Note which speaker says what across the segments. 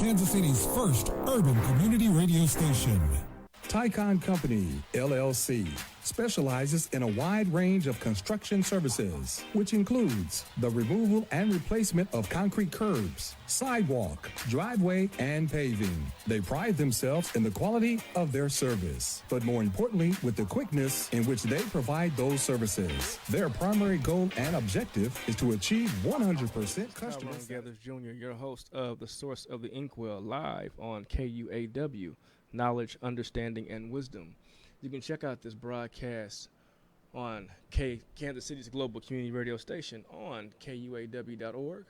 Speaker 1: Kansas City's first urban community radio station.
Speaker 2: Tycon Company, LLC, specializes in a wide range of construction services, which includes the removal and replacement of concrete curbs, sidewalk, driveway, and paving. They pride themselves in the quality of their service, but more importantly, with the quickness in which they provide those services. Their primary goal and objective is to achieve 100% customer
Speaker 3: Tyrone Gethers Jr., your host of The Source of the Inkwell, live on KUAW. Knowledge, understanding, and wisdom. You can check out this broadcast on Kansas City's global community radio station on KUAW.org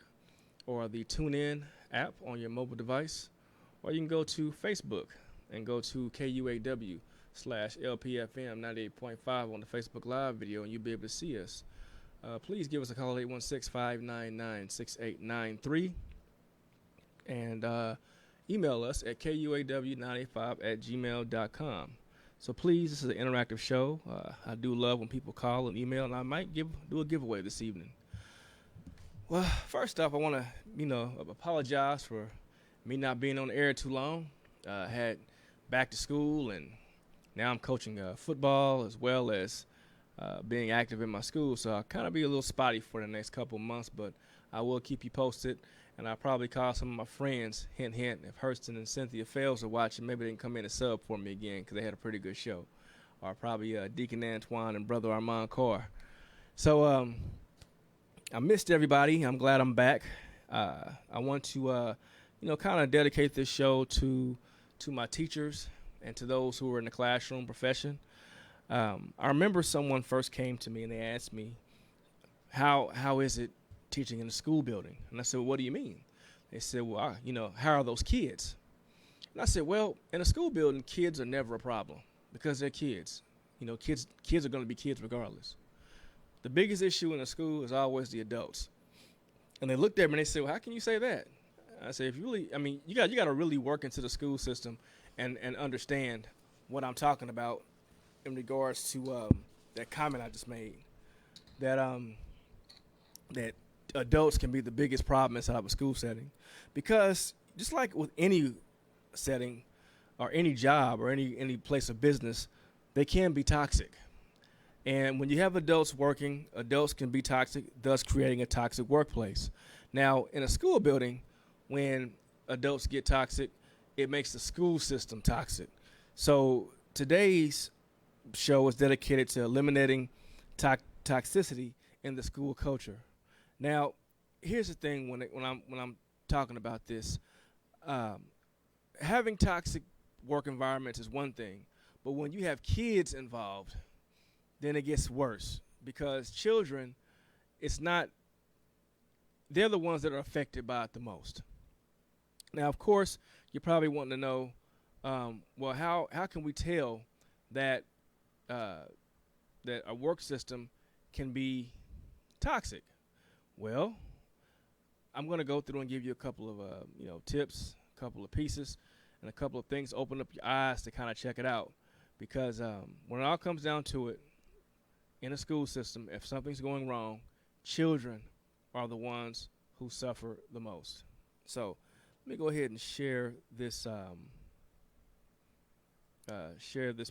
Speaker 3: or the TuneIn app on your mobile device, or you can go to Facebook and go to KUAW/LPFM 98.5 on the Facebook Live video, and you'll be able to see us. Please give us a call at 816-599-6893 and email us at kuaw985@gmail.com. So please, this is an interactive show. I do love when people call and email, and I might do a giveaway this evening. Well, first off, I want to, apologize for me not being on the air too long. I had back to school, and now I'm coaching football as well as being active in my school. So I'll kind of be a little spotty for the next couple months, but I will keep you posted. And I'll probably call some of my friends, hint, hint, if Hurston and Cynthia Fails to watch it, maybe they can come in and sub for me again because they had a pretty good show. Or probably Deacon Antoine and Brother Armand Carr. So I missed everybody. I'm glad I'm back. I want to, kind of dedicate this show to my teachers and to those who are in the classroom profession. I remember someone first came to me and they asked me, how is it teaching in the school building? And I said, well, what do you mean? They said, well, how are those kids? And I said, well, in a school building, kids are never a problem because they're kids. Kids are going to be kids regardless. The biggest issue in a school is always the adults. And they looked at me and they said, well, how can you say that? I said, if you really, you got to really work into the school system and understand what I'm talking about in regards to that comment I just made, that adults can be the biggest problem inside of a school setting, because just like with any setting or any job or any place of business, they can be toxic. And when you have adults working, adults can be toxic, thus creating a toxic workplace. Now, in a school building, when adults get toxic, it makes the school system toxic. So today's show is dedicated to eliminating toxicity in the school culture. Now, here's the thing when I'm talking about this. Having toxic work environments is one thing, but when you have kids involved, then it gets worse, because children, they're the ones that are affected by it the most. Now, of course, you're probably wanting to know, well, how can we tell that that a work system can be toxic? Well, I'm going to go through and give you a couple of tips, a couple of pieces, and a couple of things. Open up your eyes to kind of check it out, because when it all comes down to it, in a school system, if something's going wrong, children are the ones who suffer the most. So let me go ahead and share this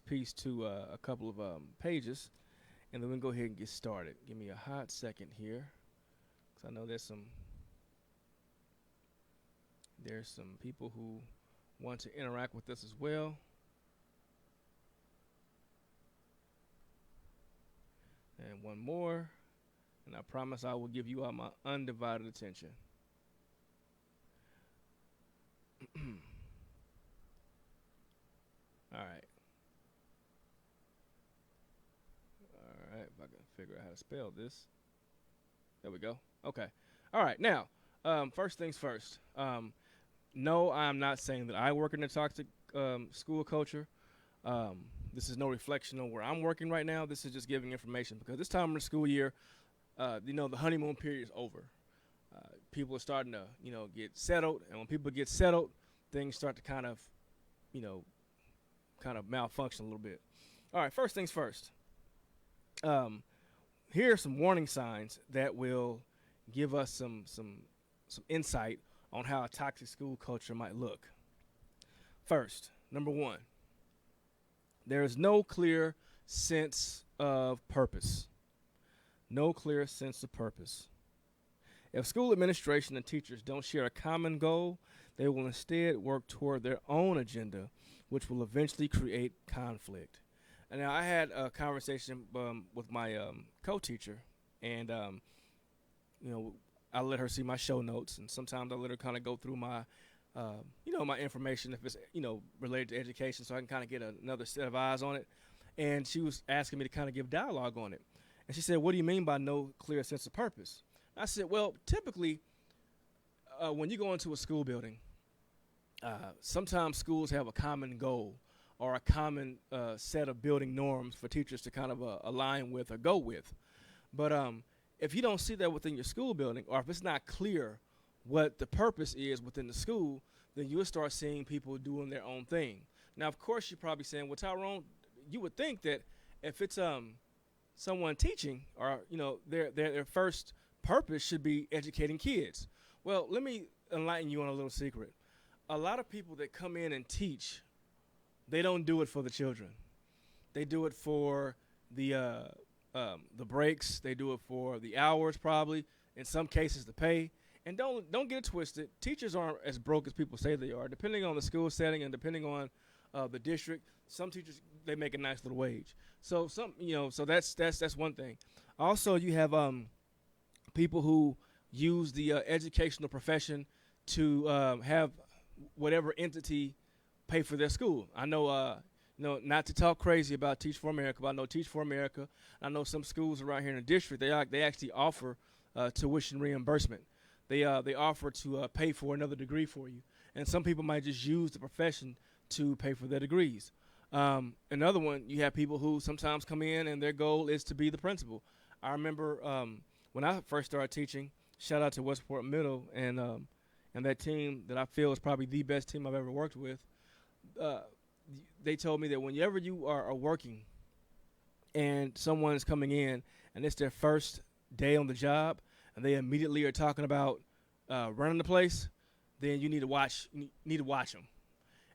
Speaker 3: piece to a couple of pages, and then we can go ahead and get started. Give me a hot second here. I know there's some people who want to interact with us as well. And one more, and I promise I will give you all my undivided attention. All right, if I can figure out how to spell this. There we go. Okay. All right. Now, first things first. No, I'm not saying that I work in a toxic school culture. This is no reflection on where I'm working right now. This is just giving information, because this time of the school year, the honeymoon period is over. People are starting to, get settled. And when people get settled, things start to kind of malfunction a little bit. All right. First things first. Here are some warning signs that will give us some insight on how a toxic school culture might look. First, number one, there is no clear sense of purpose. No clear sense of purpose. If school administration and teachers don't share a common goal, they will instead work toward their own agenda, which will eventually create conflict. And now I had a conversation with my co-teacher, and I let her see my show notes, and sometimes I let her kind of go through my, my information if it's related to education, so I can kind of get another set of eyes on it. And she was asking me to kind of give dialogue on it, and she said, "What do you mean by no clear sense of purpose?" I said, "Well, typically, when you go into a school building, sometimes schools have a common goal or a common set of building norms for teachers to kind of align with or go with. But if you don't see that within your school building, or if it's not clear what the purpose is within the school, then you'll start seeing people doing their own thing. Now, of course, you're probably saying, well, Tyrone, you would think that if it's someone teaching, or their first purpose should be educating kids. Well, let me enlighten you on a little secret. A lot of people that come in and teach, they don't do it for the children. They do it for the breaks. They do it for the hours, probably. In some cases, the pay. And don't get it twisted. Teachers aren't as broke as people say they are. Depending on the school setting and depending on the district, some teachers, they make a nice little wage. So so that's one thing. Also, you have people who use the educational profession to have whatever entity pay for their school. I know, not to talk crazy about Teach for America, but I know Teach for America. I know some schools around here in the district, they actually offer tuition reimbursement. They offer to pay for another degree for you. And some people might just use the profession to pay for their degrees. Another one, you have people who sometimes come in and their goal is to be the principal. I remember when I first started teaching, shout out to Westport Middle and that team that I feel is probably the best team I've ever worked with. They told me that whenever you are working and someone is coming in and it's their first day on the job and they immediately are talking about running the place, then you need to watch them.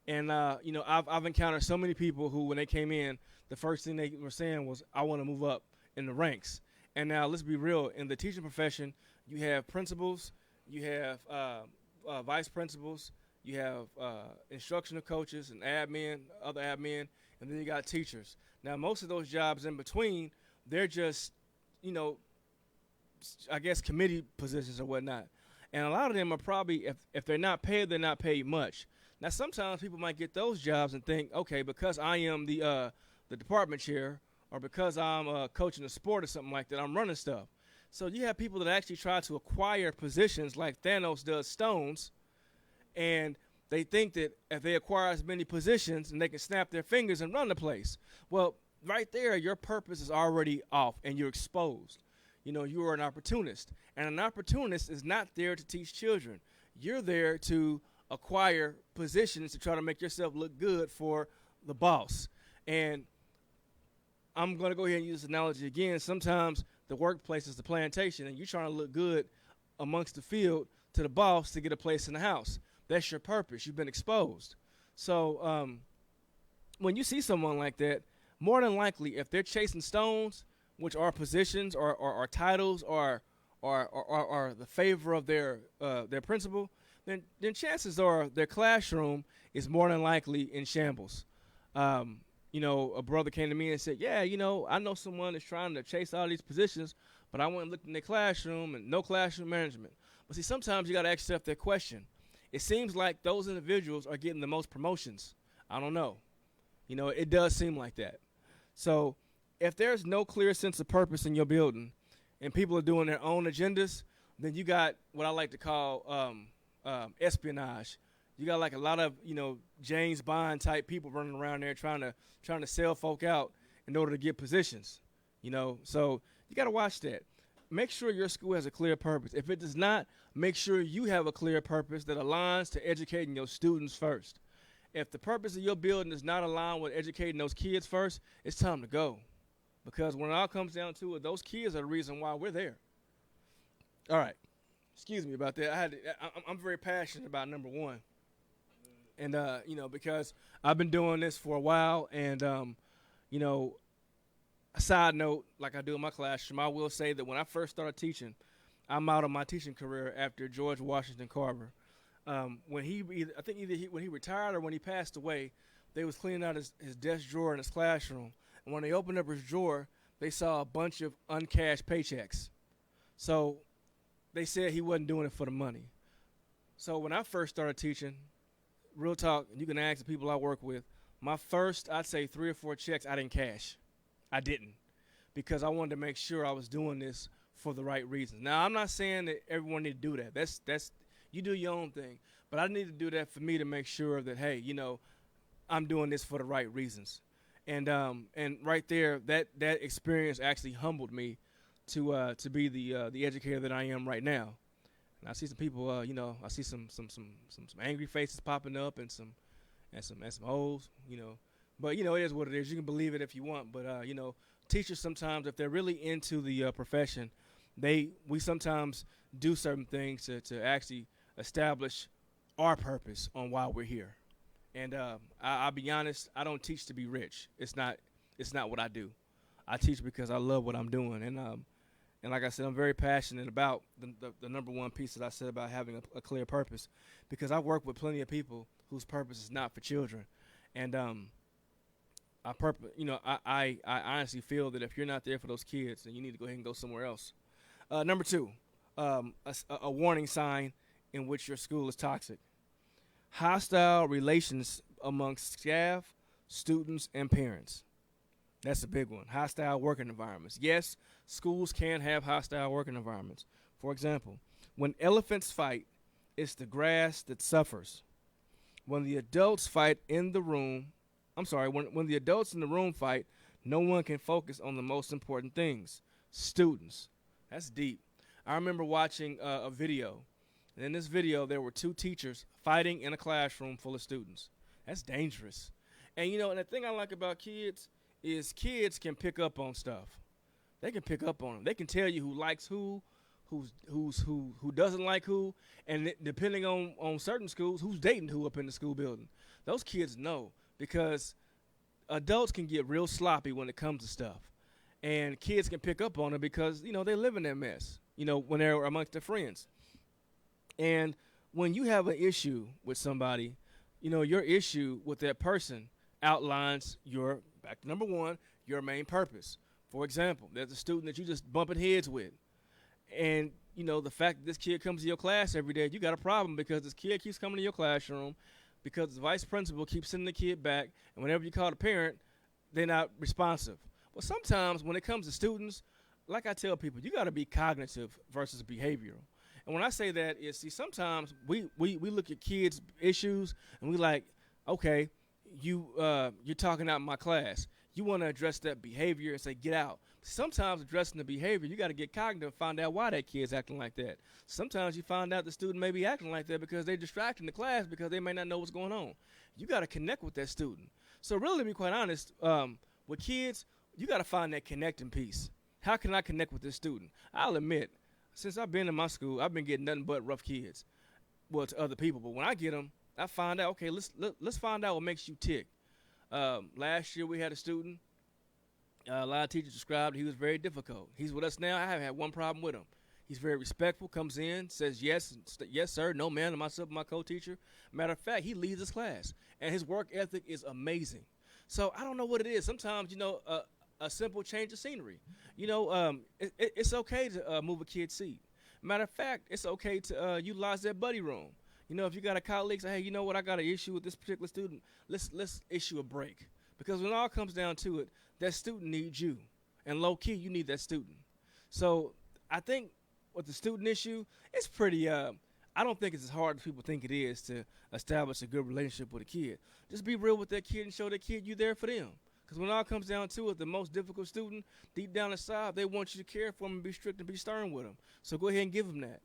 Speaker 3: And I've encountered so many people who, when they came in, the first thing they were saying was, "I want to move up in the ranks." And now let's be real. In the teaching profession, you have principals, you have vice principals, you have instructional coaches and other admin, and then you got teachers. Now, most of those jobs in between, they're just, I guess, committee positions or whatnot. And a lot of them are probably, if they're not paid much. Now, sometimes people might get those jobs and think, okay, because I am the department chair, or because I'm coaching a sport or something like that, I'm running stuff. So you have people that actually try to acquire positions like Thanos does stones, and they think that if they acquire as many positions, and they can snap their fingers and run the place. Well, right there, your purpose is already off, and you're exposed. You are an opportunist, and an opportunist is not there to teach children. You're there to acquire positions to try to make yourself look good for the boss. And I'm going to go ahead and use this analogy again. Sometimes the workplace is the plantation, and you're trying to look good amongst the field to the boss to get a place in the house. That's your purpose. You've been exposed. So when you see someone like that, more than likely, if they're chasing stones, which are positions or titles or the favor of their principal, then chances are their classroom is more than likely in shambles. A brother came to me and said, "Yeah, I know someone that's trying to chase all these positions, but I went and looked in their classroom and no classroom management." But see, sometimes you got to ask yourself that question. It seems like those individuals are getting the most promotions. I don't know. It does seem like that. So if there's no clear sense of purpose in your building and people are doing their own agendas, then you got what I like to call espionage. You got like a lot of, James Bond type people running around there trying to sell folk out in order to get positions, So you got to watch that. Make sure your school has a clear purpose. If it does not, make sure you have a clear purpose that aligns to educating your students first. If the purpose of your building does not align with educating those kids first, it's time to go. Because when it all comes down to it, those kids are the reason why we're there. All right. Excuse me about that. I'm very passionate about number one, and because I've been doing this for a while, and you know, a side note, like I do in my classroom, I will say that when I first started teaching, I'm out of my teaching career after George Washington Carver. When when he retired or when he passed away, they was cleaning out his desk drawer in his classroom, and when they opened up his drawer, they saw a bunch of uncashed paychecks. So they said he wasn't doing it for the money. So when I first started teaching, real talk, and you can ask the people I work with, my first, I'd say 3 or 4 checks I didn't cash. I didn't, because I wanted to make sure I was doing this for the right reasons. Now, I'm not saying that everyone need to do that. That's you do your own thing. But I need to do that for me to make sure that, hey, I'm doing this for the right reasons. And right there, that experience actually humbled me to be the educator that I am right now. And I see some people, I see some angry faces popping up and some O's, But it is what it is. You can believe it if you want. But teachers sometimes, if they're really into the profession, we sometimes do certain things to actually establish our purpose on why we're here. And I'll be honest, I don't teach to be rich. It's not what I do. I teach because I love what I'm doing. And like I said, I'm very passionate about the number one piece that I said about having a clear purpose, because I work with plenty of people whose purpose is not for children. And I honestly feel that if you're not there for those kids, then you need to go ahead and go somewhere else. Number 2, a warning sign in which your school is toxic. Hostile relations amongst staff, students, and parents. That's a big one. Hostile working environments. Yes, schools can have hostile working environments. For example, when elephants fight, it's the grass that suffers. When the adults fight in the room, when the adults in the room fight, no one can focus on the most important things. Students. That's deep. I remember watching a video. And in this video, there were 2 teachers fighting in a classroom full of students. That's dangerous. And, and the thing I like about kids is kids can pick up on stuff. They can pick up on them. They can tell you who likes who doesn't like who, and depending on certain schools, who's dating who up in the school building. Those kids know, because adults can get real sloppy when it comes to stuff. And kids can pick up on it because, they live in that mess, when they're amongst their friends. And when you have an issue with somebody, your issue with that person outlines back to number 1, your main purpose. For example, there's a student that you just bumping heads with. And, the fact that this kid comes to your class every day, you got a problem because this kid keeps coming to your classroom, because the vice principal keeps sending the kid back, and whenever you call the parent, they're not responsive. Well, sometimes when it comes to students, like I tell people, you got to be cognitive versus behavioral. And when I say that is, sometimes we look at kids' issues and we like, okay, you're talking out in my class. You want to address that behavior and say, get out. Sometimes addressing the behavior, you got to get cognitive and find out why that kid's acting like that. Sometimes you find out the student may be acting like that because they're distracting the class because they may not know what's going on. You got to connect with that student. So really, to be quite honest, with kids, you got to find that connecting piece. How can I connect with this student? I'll admit, since I've been in my school, I've been getting nothing but rough kids, well, to other people. But when I get them, I find out, okay, let's find out what makes you tick. Last year we had a student. A lot of teachers described he was very difficult. He's with us now. I haven't had one problem with him. He's very respectful, comes in, says yes, sir, no, ma'am, to myself and my co-teacher. Matter of fact, he leads his class, and his work ethic is amazing. So I don't know what it is. Sometimes, a simple change of scenery. It's okay to move a kid's seat. Matter of fact, it's okay to utilize that buddy room. If you got a colleague, say, hey, you know what, I got an issue with this particular student. Let's issue a break. Because when it all comes down to it, that student needs you. And low-key, you need that student. So I think with the student issue, it's pretty, I don't think it's as hard as people think it is to establish a good relationship with a kid. Just be real with that kid and show that kid you're there for them. Because when it all comes down to it, the most difficult student, deep down inside, they want you to care for them and be strict and be stern with them. So go ahead and give them that.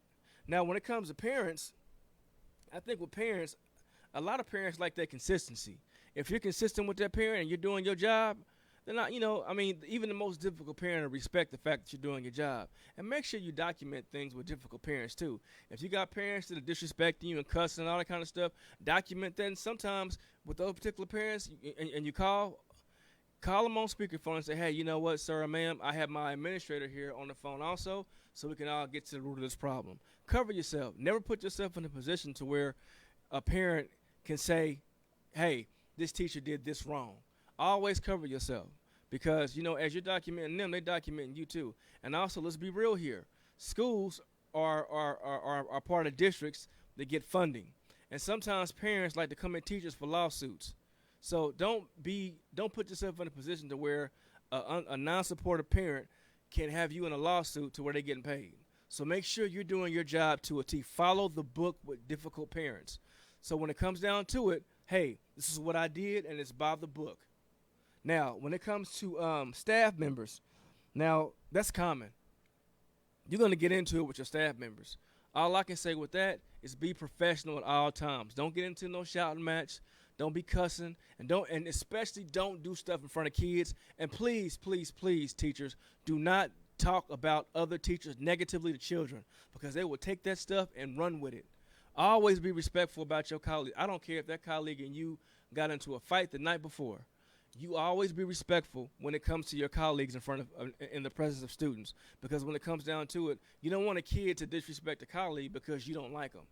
Speaker 3: Now, when it comes to parents, I think with parents, a lot of parents like that consistency. If you're consistent with that parent and you're doing your job, They're not, I mean, even the most difficult parent will respect the fact that you're doing your job. And make sure you document things with difficult parents, too. If you got parents that are disrespecting you and cussing and all that kind of stuff, document that. And sometimes with those particular parents, and you call them on speakerphone and say, hey, you know what, sir or ma'am, I have my administrator here on the phone also, so we can all get to the root of this problem. Cover yourself. Never put yourself in a position to where a parent can say, hey, this teacher did this wrong. Always cover yourself because, as you're documenting them, they're documenting you too. And also, let's be real here. Schools are part of districts that get funding. And sometimes parents like to come at teachers for lawsuits. So don't put yourself in a position to where a non-supportive parent can have you in a lawsuit to where they're getting paid. So make sure you're doing your job to a T. Follow the book with difficult parents. So when it comes down to it, hey, this is what I did, and it's by the book. Now, when it comes to staff members, now that's common. You're going to get into it with your staff members. All I can say with that is be professional at all times. Don't get into no shouting match. Don't be cussing, and especially don't do stuff in front of kids. And please, please, please, teachers, do not talk about other teachers negatively to children because they will take that stuff and run with it. Always be respectful about your colleague. I don't care if that colleague and you got into a fight the night before. You always be respectful when it comes to your colleagues in the presence of students, because when it comes down to it, you don't want a kid to disrespect a colleague because you don't like them.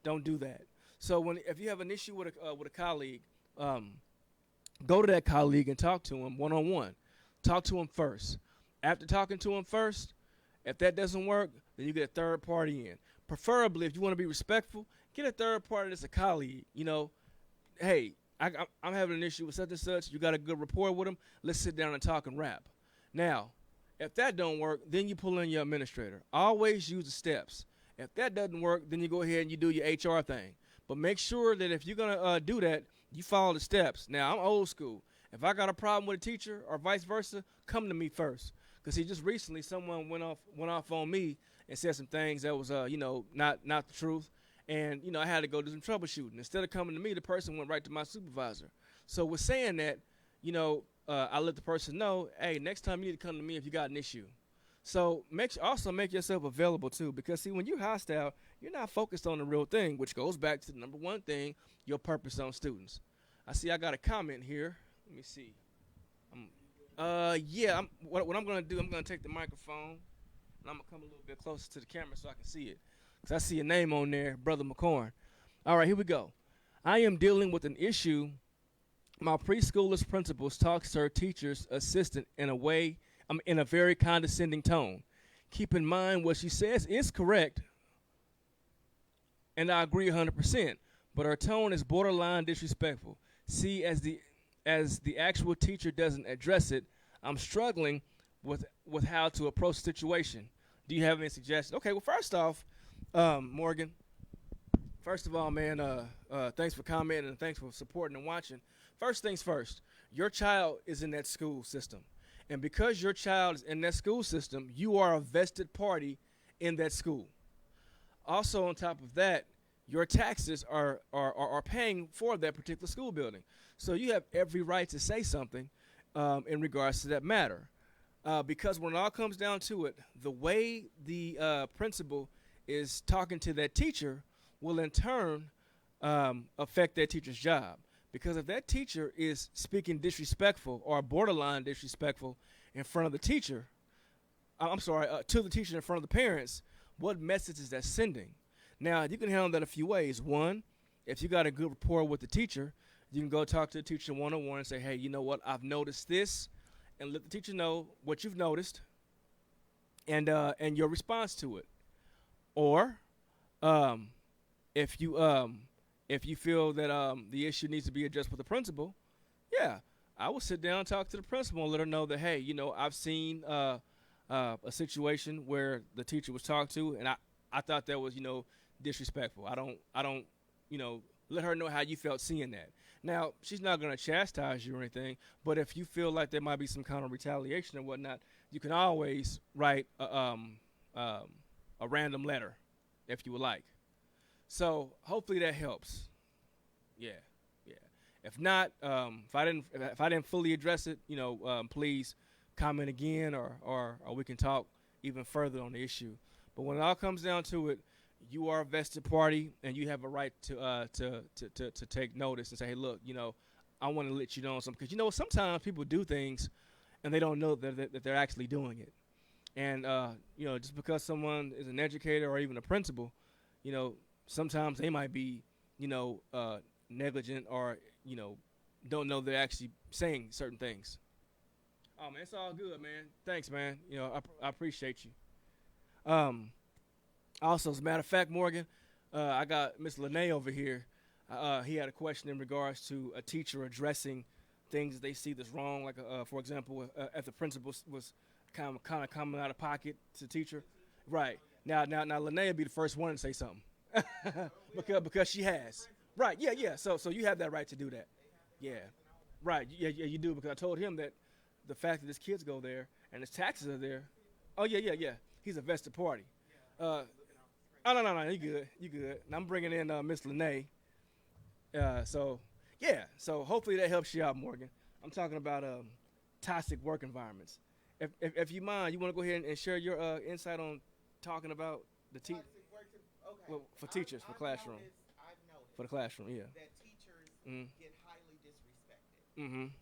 Speaker 3: Don't do that. So if you have an issue with a colleague, go to that colleague and talk to him one-on-one. Talk to him first. After talking to him first, if that doesn't work, then you get a third party in. Preferably, if you want to be respectful, get a third party that's a colleague. Hey, I'm having an issue with such and such. You got a good rapport with them. Let's sit down and talk and rap. Now, if that don't work, then you pull in your administrator. Always use the steps. If that doesn't work, then you go ahead and you do your HR thing. But make sure that if you're going to do that, you follow the steps. Now, I'm old school. If I got a problem with a teacher or vice versa, come to me first. Because just recently someone went off on me and said some things that was, not the truth. And, I had to go do some troubleshooting. Instead of coming to me, the person went right to my supervisor. So with saying that, I let the person know, hey, next time you need to come to me if you got an issue. So also make yourself available, too, because, see, when you're hostile, you're not focused on the real thing, which goes back to the number one thing, your purpose on students. I got a comment here. Let me see. What I'm going to do, I'm going to take the microphone, and I'm going to come a little bit closer to the camera so I can see it. Because I see a name on there, Brother McCorn. All right, here we go. I am dealing with an issue. My preschooler's principals talks to her teacher's assistant in a very condescending tone. Keep in mind what she says is correct, and I agree 100%, but her tone is borderline disrespectful. See, as the actual teacher doesn't address it, I'm struggling with how to approach the situation. Do you have any suggestions? Okay, well, first off, Morgan, first of all, man, thanks for commenting and thanks for supporting and watching. First things first, your child is in that school system. And because your child is in that school system, you are a vested party in that school. Also, on top of that, your taxes are paying for that particular school building. So you have every right to say something in regards to that matter. Because when it all comes down to it, the way the principal is talking to that teacher will in turn affect that teacher's job. Because if that teacher is speaking disrespectful or borderline disrespectful in front of the teacher, to the teacher in front of the parents, what message is that sending? Now, you can handle that a few ways. One, if you got a good rapport with the teacher, you can go talk to the teacher one-on-one and say, hey, you know what, I've noticed this, and let the teacher know what you've noticed and your response to it. Or if you feel that the issue needs to be addressed with the principal, yeah, I will sit down and talk to the principal and let her know that, hey, I've seen a situation where the teacher was talked to, and I thought that was, disrespectful. I don't, let her know how you felt seeing that. Now, she's not going to chastise you or anything, but if you feel like there might be some kind of retaliation or whatnot, you can always write a random letter if you would like. So hopefully that helps. Yeah. If not, if I didn't fully address it, please comment again, or we can talk even further on the issue. But when it all comes down to it, you are a vested party, and you have a right to take notice and say, hey, look, I want to let you know something, because sometimes people do things and they don't know that they're actually doing it. And just because someone is an educator or even a principal, sometimes they might be negligent, or don't know they're actually saying certain things. Oh man, it's all good, man. Thanks, man. I appreciate you. Also, as a matter of fact, Morgan, I got Miss Lene over here. He had a question in regards to a teacher addressing things that they see that's wrong. Like, for example, if the principal was kind of coming out of pocket to the teacher, right? Now, Lene would be the first one to say something because she has. Right? Yeah. So you have that right to do that. Yeah. Right. Yeah, you do, because I told him that the fact that his kids go there and his taxes are there. Oh yeah. He's a vested party. No. You good. And I'm bringing in Miss Lene. So hopefully that helps you out, Morgan. I'm talking about toxic work environments. If you mind, you want to go ahead and share your insight on talking about the for teachers, for classroom.
Speaker 4: I've noticed
Speaker 3: for the classroom, yeah.
Speaker 4: That teachers get highly disrespected.
Speaker 3: Mm-hmm.
Speaker 4: And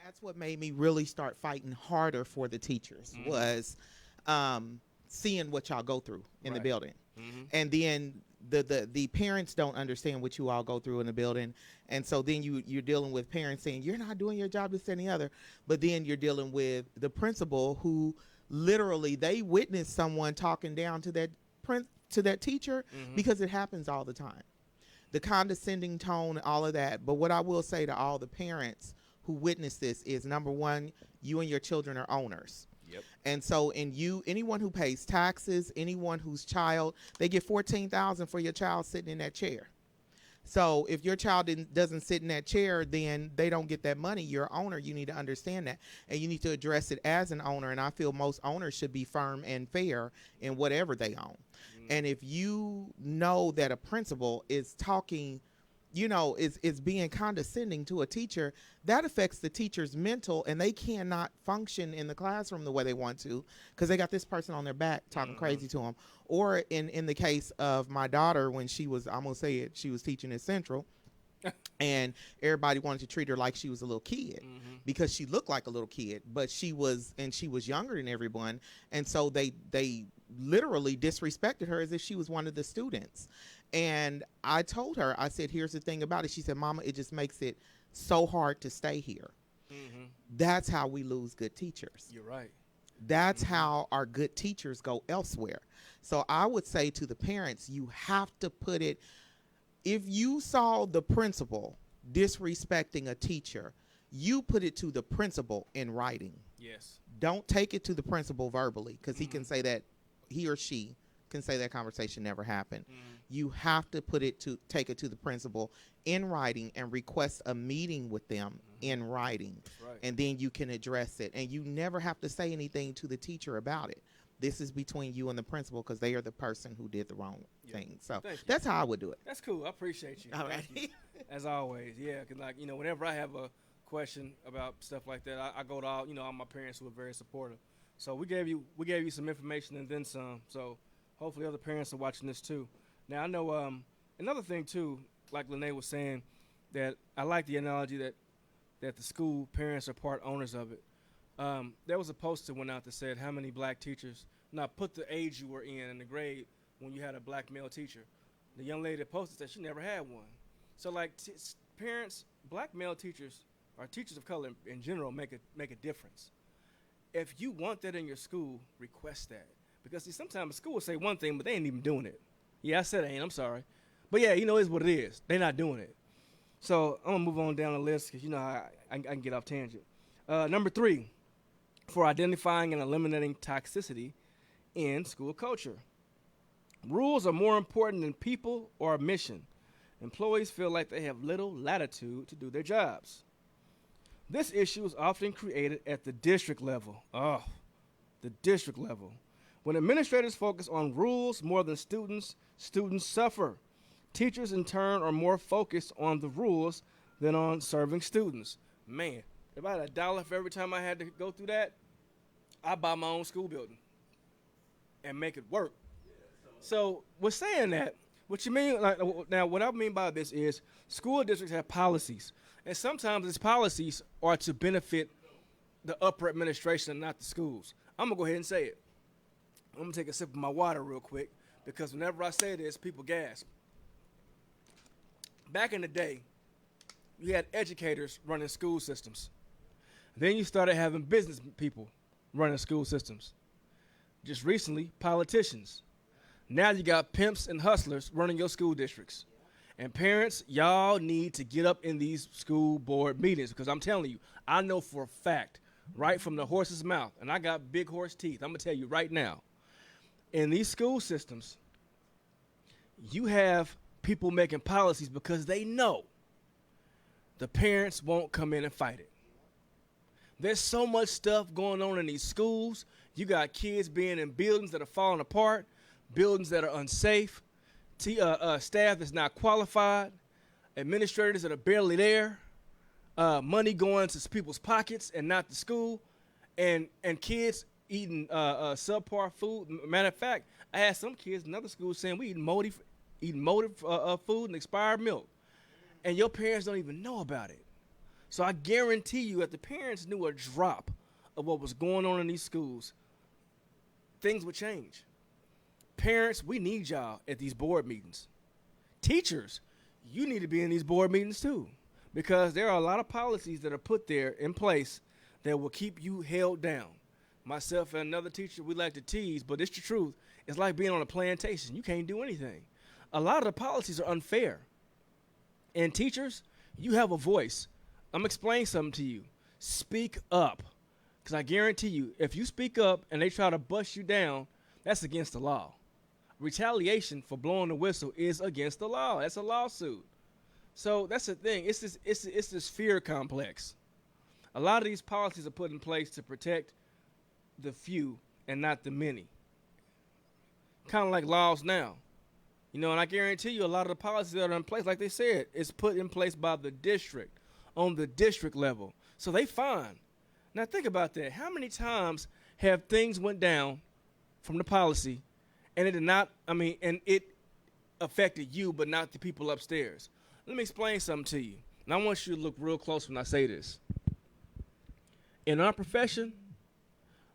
Speaker 4: that's what made me really start fighting harder for the teachers, was seeing what y'all go through in the building. Mm-hmm. And then the parents don't understand what you all go through in the building. And so then you're dealing with parents saying, you're not doing your job, this and the other. But then you're dealing with the principal, who literally, they witnessed someone talking down to that teacher, because it happens all the time. The condescending tone, all of that. But what I will say to all the parents who witness this is, number one, you and your children are owners.
Speaker 3: Yep.
Speaker 4: And so anyone who pays taxes, anyone whose child, they get $14,000 for your child sitting in that chair. So if your child doesn't sit in that chair, then they don't get that money. You're an owner. You need to understand that. And you need to address it as an owner. And I feel most owners should be firm and fair in whatever they own. And if you know that a principal is talking, is being condescending to a teacher, that affects the teacher's mental, and they cannot function in the classroom the way they want to, because they got this person on their back talking crazy to them. Or in the case of my daughter, when she was, I'm going to say it, she was teaching at Central, and everybody wanted to treat her like she was a little kid, because she looked like a little kid, but she was younger than everyone. And so they literally disrespected her as if she was one of the students. And I told her, I said, here's the thing about it. She said, Mama, it just makes it so hard to stay here. That's how we lose good teachers.
Speaker 3: You're right.
Speaker 4: That's how our good teachers go elsewhere. So I would say to the parents, you have to put it, if you saw the principal disrespecting a teacher, you put it to the principal in writing.
Speaker 3: Yes.
Speaker 4: Don't take it to the principal verbally, because he can say that, he or she can say that conversation never happened. You have to take it to the principal in writing and request a meeting with them in writing.
Speaker 3: Right.
Speaker 4: And then you can address it. And you never have to say anything to the teacher about it. This is between you and the principal, because they are the person who did the wrong thing. So that's how I would do it.
Speaker 3: That's cool. I appreciate you.
Speaker 4: All right.
Speaker 3: You. As always, yeah. Because whenever I have a question about stuff like that, I go to all my parents who are very supportive. So we gave you some information and then some. So hopefully other parents are watching this too. Now I know another thing too, like Lene was saying, that I like the analogy that the school parents are part owners of it. There was a poster went out that said how many black teachers. Now put the age you were in the grade when you had a black male teacher. The young lady that posted said she never had one. So like parents, black male teachers or teachers of color in general make a difference. If you want that in your school, request that. Because see, sometimes the school will say one thing, but they ain't even doing it. Yeah, I said I ain't. I'm sorry. But yeah, it's what it is. They're not doing it. So I'm going to move on down the list, because I can get off tangent. Number 3, for identifying and eliminating toxicity in school culture. Rules are more important than people or mission. Employees feel like they have little latitude to do their jobs. This issue is often created at the district level. The district level. When administrators focus on rules more than students suffer. Teachers, in turn, are more focused on the rules than on serving students. Man, if I had $1 for every time I had to go through that, I'd buy my own school building and make it work. So with saying that, what you mean, like, now what I mean by this is school districts have policies, and sometimes these policies are to benefit the upper administration and not the schools. I'm going to go ahead and say it. I'm going to take a sip of my water real quick, because whenever I say this, people gasp. Back in the day, you had educators running school systems. Then you started having business people running school systems. Just recently, politicians. Now you got pimps and hustlers running your school districts. And parents, y'all need to get up in these school board meetings, because I'm telling you, I know for a fact, right from the horse's mouth, and I got big horse teeth, I'm going to tell you right now, in these school systems, you have people making policies because they know the parents won't come in and fight it. There's so much stuff going on in these schools. You got kids being in buildings that are falling apart, buildings that are unsafe, staff that's not qualified, administrators that are barely there, money going to people's pockets and not the school, and kids eating subpar food. Matter of fact, I had some kids in other schools saying we eating moldy food and expired milk, and your parents don't even know about it. So I guarantee you, if the parents knew a drop of what was going on in these schools, things would change. Parents, we need y'all at these board meetings. Teachers, you need to be in these board meetings too, because there are a lot of policies that are put there in place that will keep you held down. Myself and another teacher, we like to tease, but it's the truth. It's like being on a plantation. You can't do anything. A lot of the policies are unfair. And teachers, you have a voice. I'm going to explain something to you. Speak up. Because I guarantee you, if you speak up and they try to bust you down, that's against the law. Retaliation for blowing the whistle is against the law. That's a lawsuit. So that's the thing. It's this fear complex. A lot of these policies are put in place to protect the few and not the many. Kind of like laws now. You know, and I guarantee you a lot of the policies that are in place, like they said, is put in place by the district, on the district level. So they fine. Now think about that. How many times have things went down from the policy and it did not, and it affected you but not the people upstairs? Let me explain something to you. And I want you to look real close when I say this. In our profession,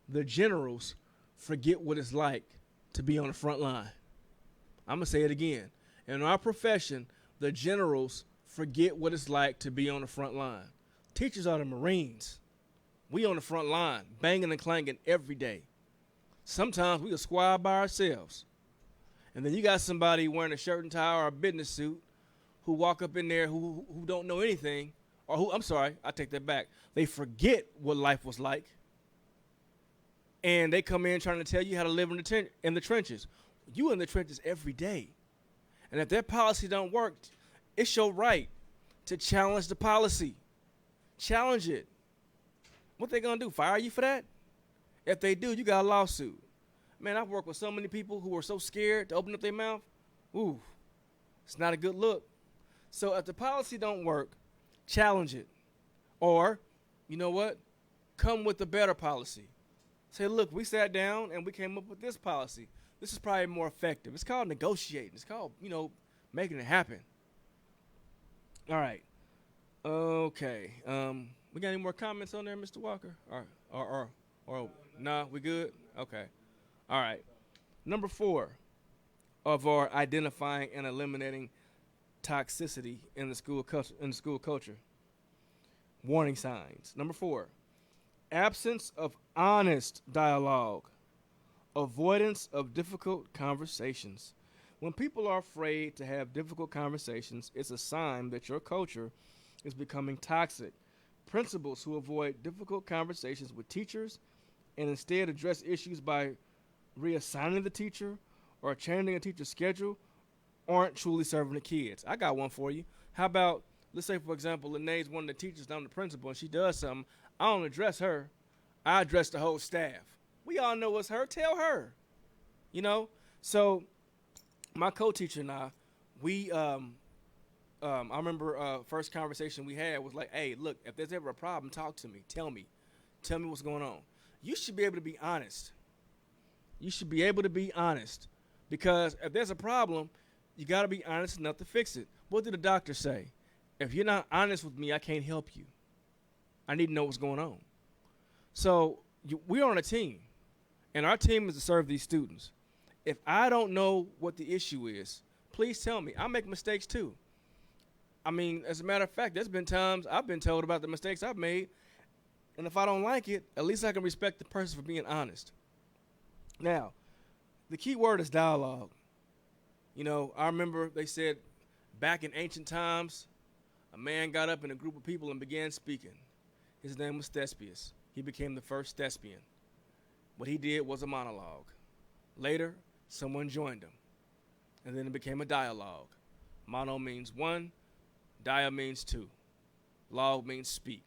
Speaker 3: the generals forget what it's like to be on the front line. I'm going to say it again. In our profession, the generals forget what it's like to be on the front line. Teachers are the Marines. We on the front line, banging and clanging every day. Sometimes we a squad by ourselves. And then you got somebody wearing a shirt and tie or a business suit who walk up in there who don't know anything, or who, I'm sorry, I take that back. They forget what life was like. And they come in trying to tell you how to live in the trenches. You in the trenches every day. And if that policy don't work, it's your right to challenge the policy. Challenge it. What they gonna do, fire you for that? If they do, you got a lawsuit. Man, I've worked with so many people who are so scared to open up their mouth. Ooh, it's not a good look. So if the policy don't work, challenge it. Or, you know what? Come with a better policy. Say, look, we sat down and we came up with this policy. This is probably more effective. It's called negotiating. It's called, making it happen. All right. Okay. We got any more comments on there, Mr. Walker? Or nah, we good? Okay. All right. Number 4 of our identifying and eliminating toxicity in the school culture. Warning signs. Number 4, absence of honest dialogue. Avoidance of difficult conversations. When people are afraid to have difficult conversations, it's a sign that your culture is becoming toxic. Principals who avoid difficult conversations with teachers and instead address issues by reassigning the teacher or changing a teacher's schedule aren't truly serving the kids. I got one for you. How about, let's say, for example, Lene's one of the teachers, I'm the principal, and she does something. I don't address her. I address the whole staff. We all know it's her. Tell her. So my co-teacher and I, we I remember first conversation we had was like, hey, look, if there's ever a problem, talk to me. Tell me what's going on. You should be able to be honest. You should be able to be honest, because if there's a problem, you got to be honest enough to fix it. What did the doctor say? If you're not honest with me, I can't help you. I need to know what's going on. So we're on a team, and our team is to serve these students. If I don't know what the issue is, please tell me. I make mistakes too. I mean, as a matter of fact, there's been times I've been told about the mistakes I've made, and if I don't like it, at least I can respect the person for being honest. Now, the key word is dialogue. You know, I remember they said back in ancient times, a man got up in a group of people and began speaking. His name was Thespius. He became the first thespian. What he did was a monologue. Later, someone joined him, and then it became a dialogue. Mono means one, dia means two, log means speak.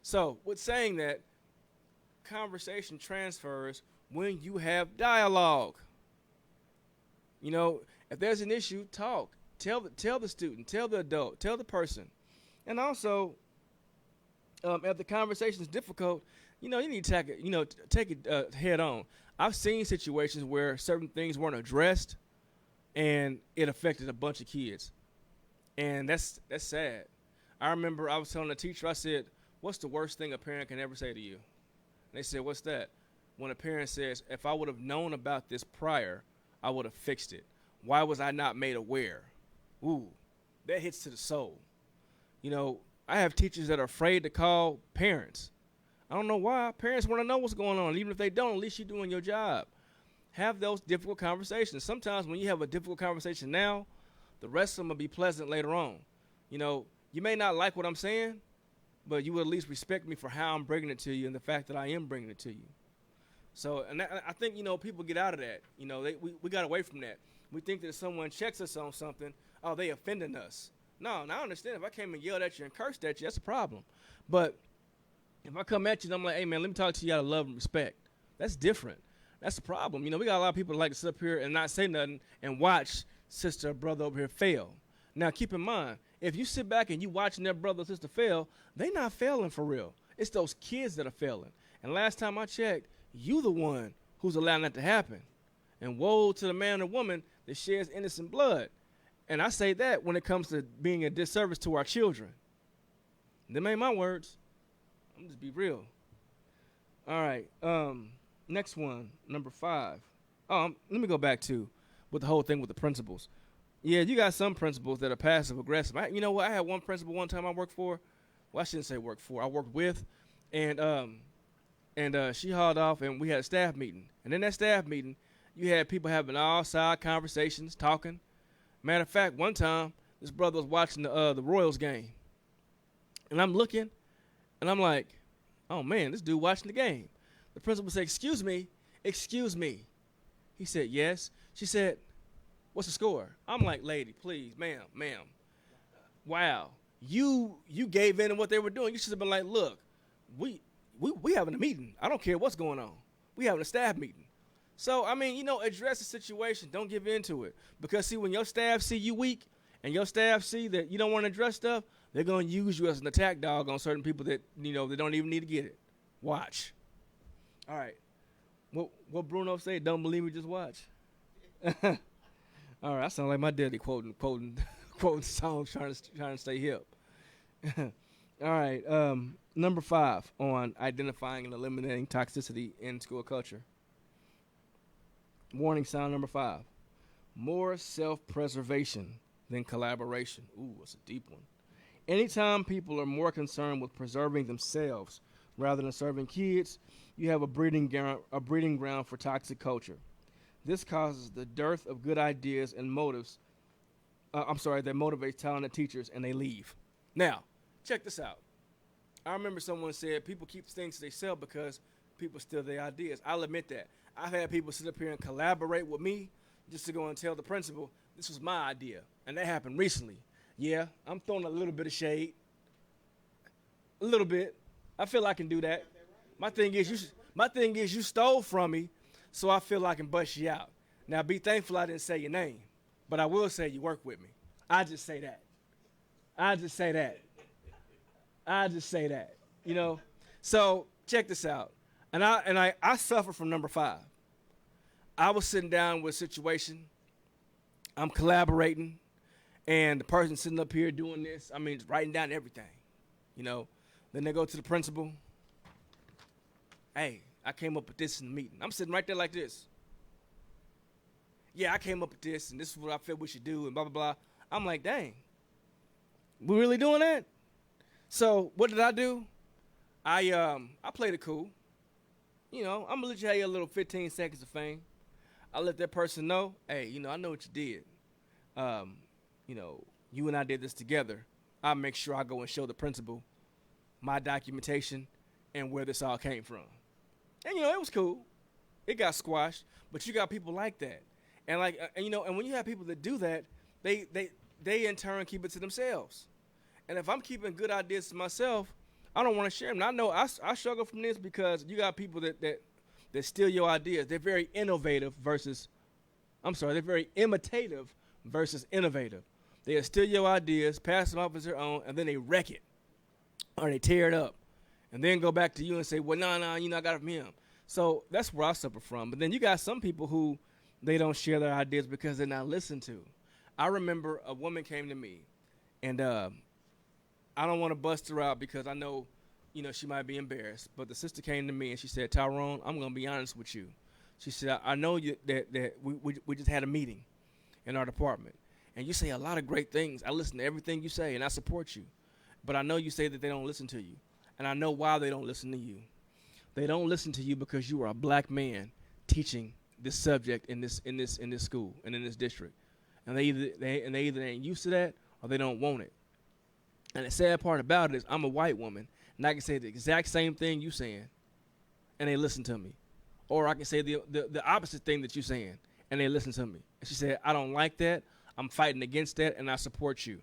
Speaker 3: So, with saying that, conversation transfers when you have dialogue. You know, if there's an issue, talk. Tell the student, tell the adult, tell the person. And also, if the conversation is difficult, you know, you need to take it head on. I've seen situations where certain things weren't addressed, and it affected a bunch of kids, and that's sad. I remember I was telling the teacher, I said, "What's the worst thing a parent can ever say to you?" And they said, "What's that?" When a parent says, "If I would have known about this prior, I would have fixed it. Why was I not made aware?" Ooh, that hits to the soul. You know, I have teachers that are afraid to call parents. I don't know why. Parents want to know what's going on. Even if they don't, at least you're doing your job. Have those difficult conversations. Sometimes when you have a difficult conversation now, the rest of them will be pleasant later on. You know, you may not like what I'm saying, but you will at least respect me for how I'm bringing it to you and the fact that I am bringing it to you. So, and I think, you know, people get out of that. You know, we got away from that. We think that if someone checks us on something, oh, they offending us. No, and I understand if I came and yelled at you and cursed at you, that's a problem. But if I come at you and I'm like, hey, man, let me talk to you out of love and respect, that's different. That's the problem. You know, we got a lot of people that like to sit up here and not say nothing and watch sister or brother over here fail. Now, keep in mind, if you sit back and you watching their brother or sister fail, they not failing for real. It's those kids that are failing. And last time I checked, you the one who's allowing that to happen. And woe to the man or woman that shares innocent blood. And I say that when it comes to being a disservice to our children. Them ain't my words. I'm just be real. All right. Next one, number 5. Let me go back to with the whole thing with the principals. Yeah, you got some principals that are passive aggressive. You know what? I had one principal one time I worked for. Well, I shouldn't say worked for. I worked with, and she hauled off, and we had a staff meeting. And in that staff meeting, you had people having all side conversations, talking. Matter of fact, one time this brother was watching the Royals game, and I'm looking, and I'm like, oh man, this dude watching the game. The principal said, excuse me. He said, yes. She said, what's the score? I'm like, lady, please, ma'am. Wow. You gave in on what they were doing. You should have been like, look, we having a meeting. I don't care what's going on. We having a staff meeting. So, I mean, you know, address the situation. Don't give in to it. Because, see, when your staff see you weak and your staff see that you don't want to address stuff, they're going to use you as an attack dog on certain people that, you know, they don't even need to get it. Watch. All right. What Bruno say? Don't believe me, just watch. All right. I sound like my daddy quoting songs, trying to stay hip. All right. Number 5 on identifying and eliminating toxicity in school culture. Warning sign number 5. More self-preservation than collaboration. Ooh, that's a deep one. Anytime people are more concerned with preserving themselves rather than serving kids, you have a breeding ground for toxic culture. This causes the dearth of good ideas and motives. That motivates talented teachers, and they leave. Now, check this out. I remember someone said people keep things to themselves because people steal their ideas. I'll admit that. I've had people sit up here and collaborate with me just to go and tell the principal, this was my idea. And that happened recently. Yeah, I'm throwing a little bit of shade. A little bit. I feel I can do that. My thing is you stole from me, so I feel I can bust you out. Now, be thankful I didn't say your name, but I will say you work with me. I just say that. I just say that. You know. So check this out. And I suffer from number 5. I was sitting down with a situation. I'm collaborating, and the person sitting up here doing this, I mean, just writing down everything, you know. Then they go to the principal. Hey, I came up with this in the meeting. I'm sitting right there like this. Yeah, I came up with this, and this is what I feel we should do, and blah, blah, blah. I'm like, dang, we really doing that? So what did I do? I played it cool. You know, I'm going to let you have your little 15 seconds of fame. I let that person know, hey, you know, I know what you did. You know, you and I did this together. I'll make sure I go and show the principal my documentation and where this all came from. And, you know, it was cool. It got squashed. But you got people like that. And, like, you know, and when you have people that do that, they in turn keep it to themselves. And if I'm keeping good ideas to myself, I don't want to share them. I know I struggle from this because you got people that steal your ideas. They're very imitative versus innovative. They steal your ideas, pass them off as their own, and then they wreck it. Or they tear it up. And then go back to you and say, well, no, you know, I got it from him. So that's where I suffer from. But then you got some people who they don't share their ideas because they're not listened to. I remember a woman came to me, and I don't want to bust her out because I know, you know, she might be embarrassed. But the sister came to me and she said, Tyrone, I'm going to be honest with you. She said, I know you, that we just had a meeting in our department. And you say a lot of great things. I listen to everything you say, and I support you. But I know you say that they don't listen to you. And I know why they don't listen to you. They don't listen to you because you are a black man teaching this subject in this school and in this district. And they either ain't used to that or they don't want it. And the sad part about it is I'm a white woman, and I can say the exact same thing you saying, and they listen to me. Or I can say the opposite thing that you're saying, and they listen to me. And she said, I don't like that. I'm fighting against that, and I support you.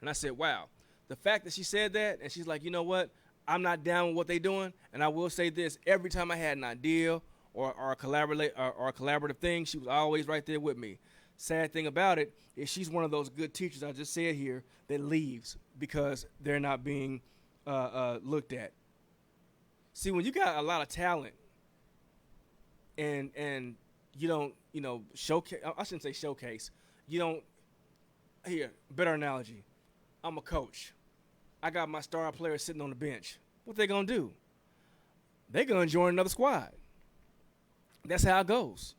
Speaker 3: And I said, wow. The fact that she said that, and she's like, you know what? I'm not down with what they're doing, and I will say this. Every time I had an idea or a collaborative thing, she was always right there with me. Sad thing about it is she's one of those good teachers I just said here that leaves because they're not being looked at. See, when you got a lot of talent and you don't, you know, showcase, I shouldn't say showcase, you don't, here, better analogy. I'm a coach. I got my star player sitting on the bench. What they gonna do? They gonna join another squad. That's how it goes.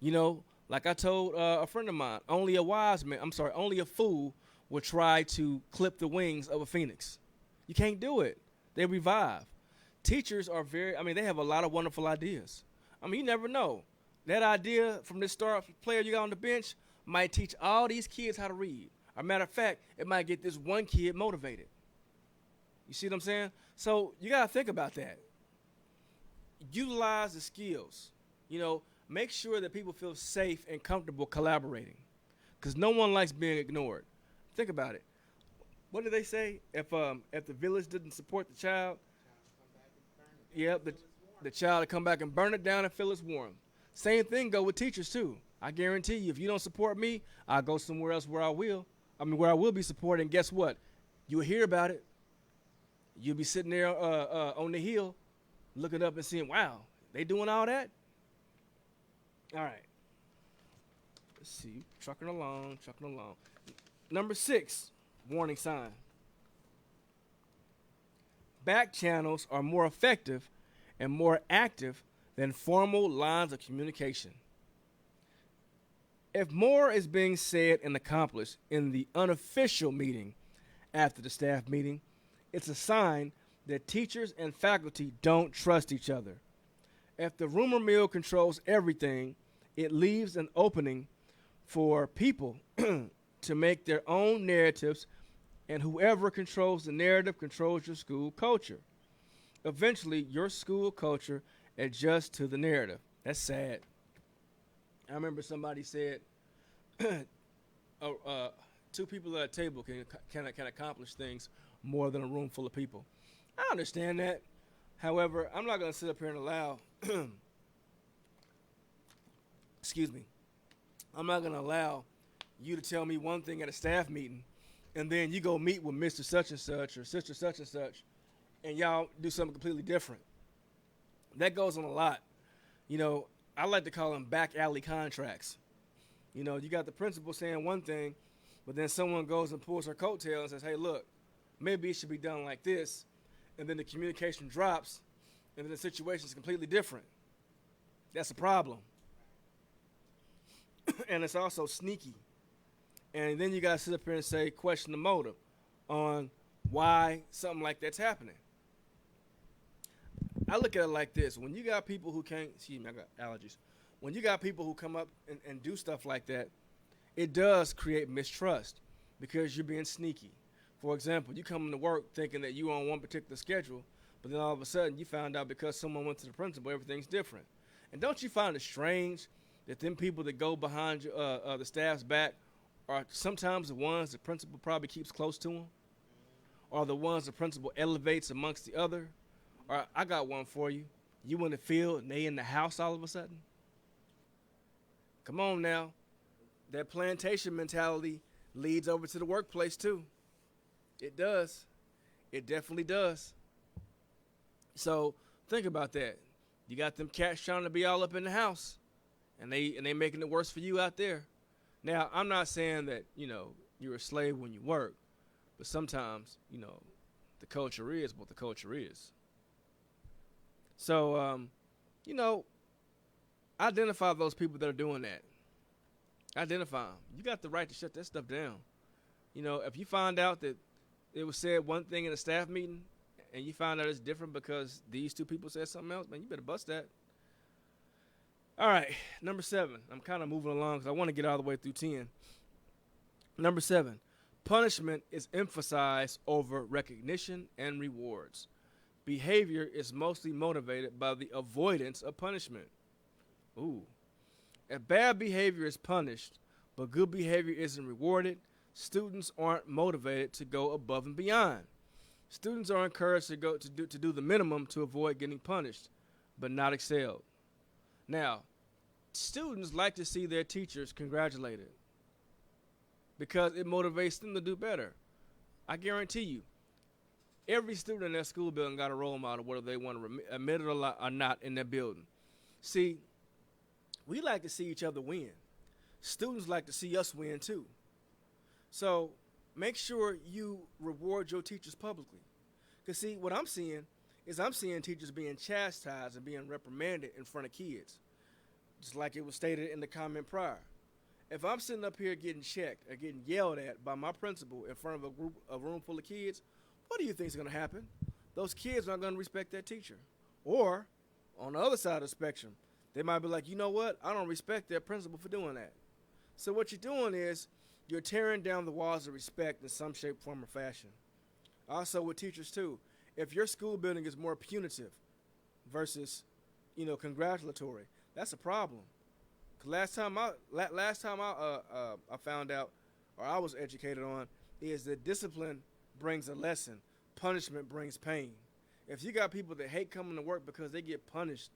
Speaker 3: You know, like I told a friend of mine, only a fool will try to clip the wings of a phoenix. You can't do it. They revive. Teachers are they have a lot of wonderful ideas. I mean, you never know. That idea from this star player you got on the bench might teach all these kids how to read. As a matter of fact, it might get this one kid motivated. You see what I'm saying? So you got to think about that. Utilize the skills. You know, make sure that people feel safe and comfortable collaborating because no one likes being ignored. Think about it. What do they say? If the village didn't support the child, the child will come back and burn it down and fill its warm. Same thing go with teachers too. I guarantee you, if you don't support me, I'll go somewhere else where I will be supported. And guess what? You'll hear about it. You'll be sitting there on the hill looking up and seeing, wow, they doing all that? All right. Let's see. Trucking along. Number 6, warning sign. Back channels are more effective and more active than formal lines of communication. If more is being said and accomplished in the unofficial meeting after the staff meeting, it's a sign that teachers and faculty don't trust each other. If the rumor mill controls everything, it leaves an opening for people to make their own narratives, and whoever controls the narrative controls your school culture. Eventually, your school culture adjusts to the narrative. That's sad. I remember somebody said, two people at a table can accomplish things more than a room full of people. I understand that. However, I'm not going to sit up here and allow, I'm not going to allow you to tell me one thing at a staff meeting and then you go meet with Mr. Such and Such or Sister Such and Such, and y'all do something completely different. That goes on a lot. You know, I like to call them back alley contracts. You know, you got the principal saying one thing, but then someone goes and pulls her coattail and says, hey, look, maybe it should be done like this. And then the communication drops, and then the situation is completely different. That's a problem. And it's also sneaky. And then you got to sit up here and say, question the motive on why something like that's happening. I look at it like this. When you got people who can't, excuse me, I got allergies. When you got people who come up and do stuff like that, it does create mistrust because you're being sneaky. For example, you come into work thinking that you're on one particular schedule, but then all of a sudden you found out because someone went to the principal, everything's different. And don't you find it strange that them people that go behind the staff's back are sometimes the ones the principal probably keeps close to them, or the ones the principal elevates amongst the other? Or I got one for you. You in the field and they in the house all of a sudden? Come on now. That plantation mentality leads over to the workplace too. It does. It definitely does. So think about that. You got them cats trying to be all up in the house, and they making it worse for you out there. Now, I'm not saying that, you know, you're a slave when you work, but sometimes, you know, the culture is what the culture is. So, you know, identify those people that are doing that. Identify them. You got the right to shut that stuff down. You know, if you find out that it was said one thing in a staff meeting and you find out it's different because these two people said something else, man, you better bust that. All right, number 7. I'm kind of moving along because I want to get all the way through 10. Number 7, punishment is emphasized over recognition and rewards. Behavior is mostly motivated by the avoidance of punishment. Ooh. If bad behavior is punished, but good behavior isn't rewarded, students aren't motivated to go above and beyond. Students are encouraged to do the minimum to avoid getting punished, but not excelled. Now, students like to see their teachers congratulated because it motivates them to do better. I guarantee you, every student in their school building got a role model, whether they want to admit it or not, in their building. See, we like to see each other win. Students like to see us win too. So make sure you reward your teachers publicly. Because see, what I'm seeing is teachers being chastised and being reprimanded in front of kids, just like it was stated in the comment prior. If I'm sitting up here getting checked or getting yelled at by my principal in front of a room full of kids, what do you think is going to happen? Those kids aren't going to respect that teacher. Or, on the other side of the spectrum, they might be like, you know what? I don't respect their principal for doing that. So what you're doing is you're tearing down the walls of respect in some shape, form, or fashion. Also with teachers too. If your school building is more punitive versus, you know, congratulatory, that's a problem. 'Cause last time I found out, or I was educated on, is that discipline brings a lesson. Punishment brings pain. If you got people that hate coming to work because they get punished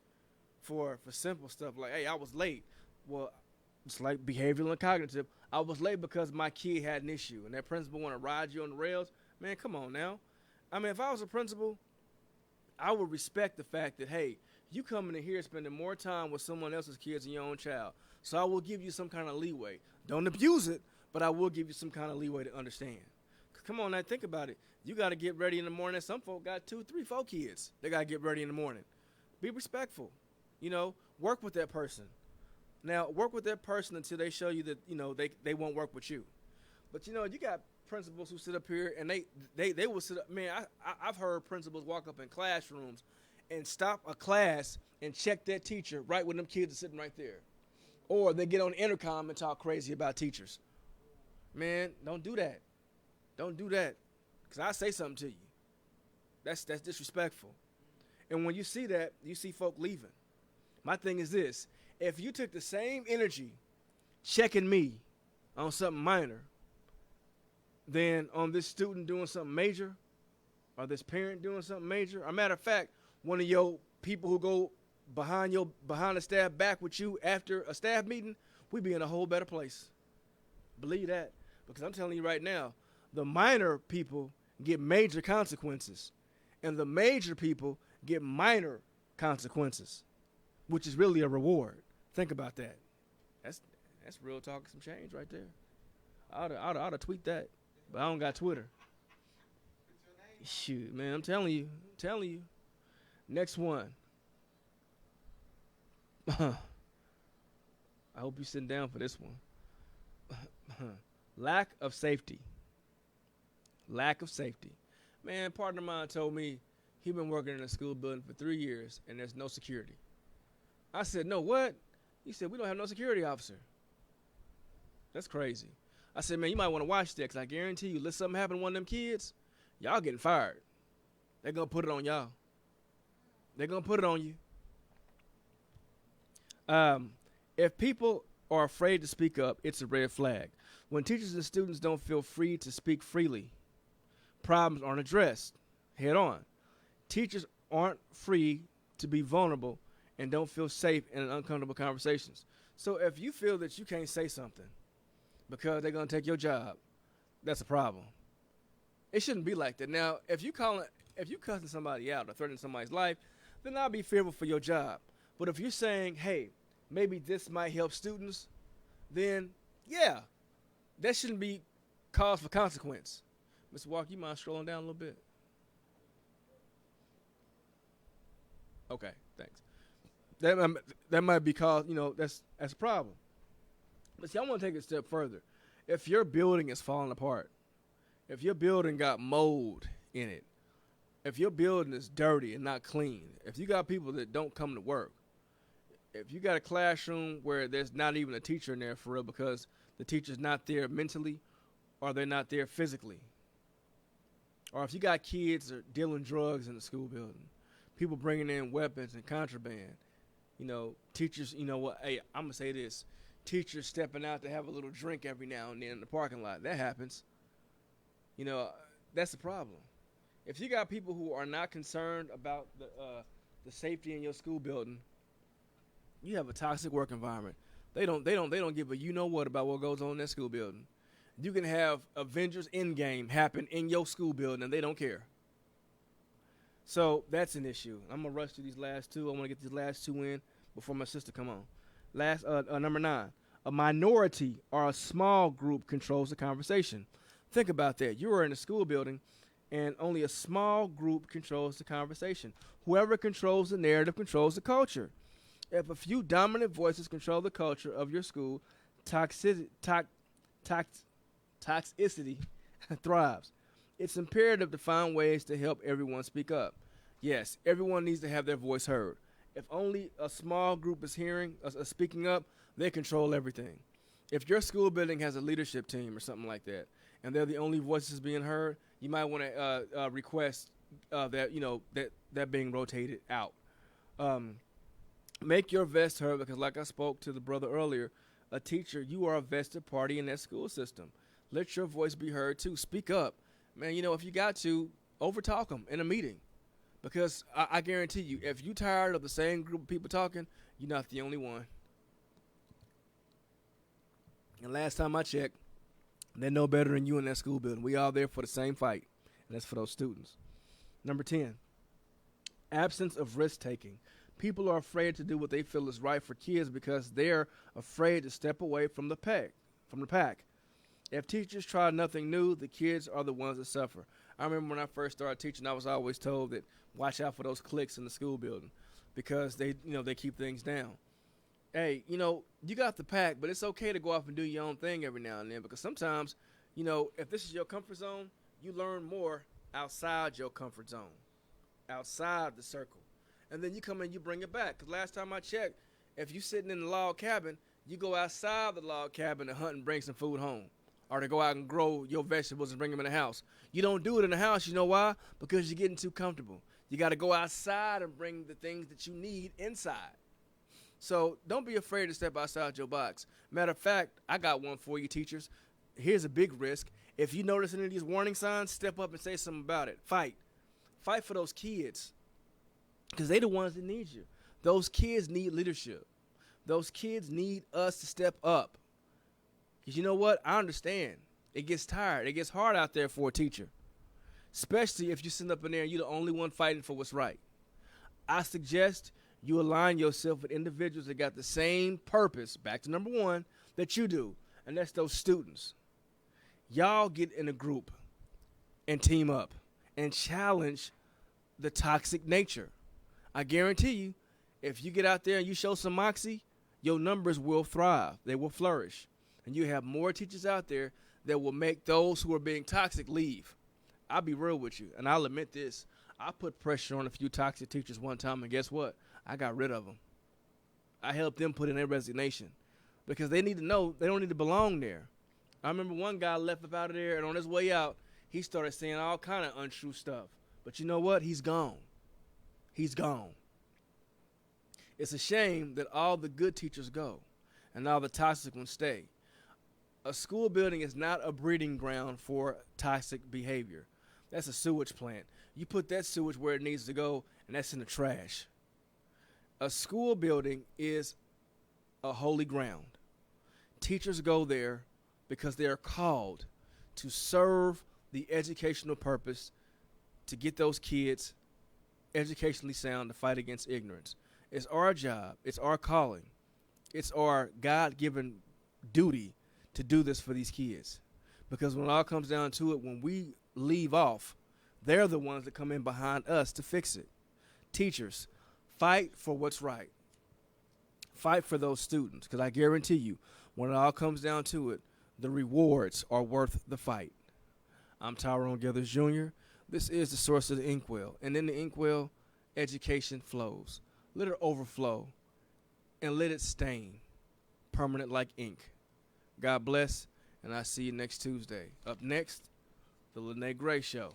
Speaker 3: for simple stuff like, hey, I was late. Well, it's like behavioral and cognitive. I was late because my kid had an issue, and that principal want to ride you on the rails. Man, come on now. I mean, if I was a principal, I would respect the fact that, hey, you coming in here spending more time with someone else's kids than your own child. So I will give you some kind of leeway. Don't abuse it, but I will give you some kind of leeway to understand. Come on now, think about it. You got to get ready in the morning. Some folk got 2, 3, 4 kids. They got to get ready in the morning. Be respectful. You know, work with that person. Now, work with that person until they show you that, you know, they won't work with you. But, you know, you got principals who sit up here and they will sit up. Man, I've heard principals walk up in classrooms and stop a class and check that teacher right when them kids are sitting right there. Or they get on the intercom and talk crazy about teachers. Man, don't do that. Don't do that. Because I say something to you. That's disrespectful. And when you see that, you see folk leaving. My thing is this. If you took the same energy checking me on something minor than on this student doing something major or this parent doing something major, as a matter of fact, one of your people who go behind the staff back with you after a staff meeting, we'd be in a whole better place. Believe that. Because I'm telling you right now, The minor people get major consequences, and the major people get minor consequences, which is really a reward. Think about that. That's real talking some change right there. I ought to tweet that, but I don't got Twitter. Shoot, man, I'm telling you. Next one. I hope you're sitting down for this one. Lack of safety. Lack of safety. Man, a partner of mine told me he been working in a school building for 3 years and there's no security. I said, no, what? He said, we don't have no security officer. That's crazy. I said, man, you might want to watch that because I guarantee you, let something happen to one of them kids, y'all getting fired. They're going to put it on y'all. They're going to put it on you. If people are afraid to speak up, it's a red flag. When teachers and students don't feel free to speak freely, problems aren't addressed head on. Teachers aren't free to be vulnerable and don't feel safe in uncomfortable conversations. So if you feel that you can't say something because they're going to take your job, that's a problem. It shouldn't be like that. Now, if you cussing somebody out or threatening somebody's life, then I'll be fearful for your job. But if you're saying, hey, maybe this might help students, then yeah, that shouldn't be cause for consequence. Mr. Walker, you mind strolling down a little bit? Okay, thanks. That might be cause, that's a problem. But see, I want to take it a step further. If your building is falling apart, if your building got mold in it, if your building is dirty and not clean, if you got people that don't come to work, if you got a classroom where there's not even a teacher in there for real because the teacher's not there mentally or they're not there physically, or if you got kids that are dealing drugs in the school building, people bringing in weapons and contraband, teachers, hey, I'm going to say this, teachers stepping out to have a little drink every now and then in the parking lot, that happens. That's the problem. If you got people who are not concerned about the safety in your school building, you have a toxic work environment. They don't give a what about what goes on in that school building. You can have Avengers Endgame happen in your school building and they don't care. So that's an issue. I'm gonna rush through these last two. I want to get these last two in before my sister come on. Number 9. A minority or a small group controls the conversation. Think about that. You are in a school building and only a small group controls the conversation. Whoever controls the narrative controls the culture. If a few dominant voices control the culture of your school, toxicity thrives. It's imperative to find ways to help everyone speak up. Yes, everyone needs to have their voice heard. If only a small group is speaking up, they control everything. If your school building has a leadership team or something like that, and they're the only voices being heard, you might want to request that being rotated out. Make your voice heard because, like I spoke to the brother earlier, a teacher, you are a vested party in that school system. Let your voice be heard too. Speak up. Man, if you got to, overtalk them in a meeting. Because I guarantee you, if you're tired of the same group of people talking, you're not the only one. And last time I checked, they're no better than you in that school building. We all there for the same fight, and that's for those students. Number 10, absence of risk-taking. People are afraid to do what they feel is right for kids because they're afraid to step away from the pack. If teachers try nothing new, the kids are the ones that suffer. I remember when I first started teaching, I was always told that watch out for those cliques in the school building because they keep things down. Hey, you got the pack, but it's okay to go off and do your own thing every now and then because sometimes, if this is your comfort zone, you learn more outside your comfort zone, outside the circle. And then you come and you bring it back. Because last time I checked, if you're sitting in the log cabin, you go outside the log cabin to hunt and bring some food home. Or to go out and grow your vegetables and bring them in the house. You don't do it in the house. You know why? Because you're getting too comfortable. You got to go outside and bring the things that you need inside. So don't be afraid to step outside your box. Matter of fact, I got one for you, teachers. Here's a big risk. If you notice any of these warning signs, step up and say something about it. Fight. Fight for those kids. Because they the ones that need you. Those kids need leadership. Those kids need us to step up. Because you know what? I understand. It gets tired. It gets hard out there for a teacher, especially if you sit up in there and you're the only one fighting for what's right. I suggest you align yourself with individuals that got the same purpose, back to number one, that you do, and that's those students. Y'all get in a group and team up and challenge the toxic nature. I guarantee you, if you get out there and you show some moxie, your numbers will thrive. They will flourish. And you have more teachers out there that will make those who are being toxic leave. I'll be real with you, and I'll admit this. I put pressure on a few toxic teachers one time, and guess what? I got rid of them. I helped them put in their resignation because they need to know they don't need to belong there. I remember one guy left up out of there, and on his way out, he started saying all kind of untrue stuff. But you know what? He's gone. He's gone. It's a shame that all the good teachers go and all the toxic ones stay. A school building is not a breeding ground for toxic behavior. That's a sewage plant. You put that sewage where it needs to go, and that's in the trash. A school building is a holy ground. Teachers go there because they are called to serve the educational purpose, to get those kids educationally sound, to fight against ignorance. It's our job. It's our calling. It's our God-given duty to do this for these kids. Because when it all comes down to it, when we leave off, they're the ones that come in behind us to fix it. Teachers, fight for what's right. Fight for those students, because I guarantee you, when it all comes down to it, the rewards are worth the fight. I'm Tyrone Gethers Jr. This is the source of the Inkwell. And in the Inkwell, education flows. Let it overflow and let it stain, permanent like ink. God bless, and I'll see you next Tuesday. Up next, the Lene Gray Show.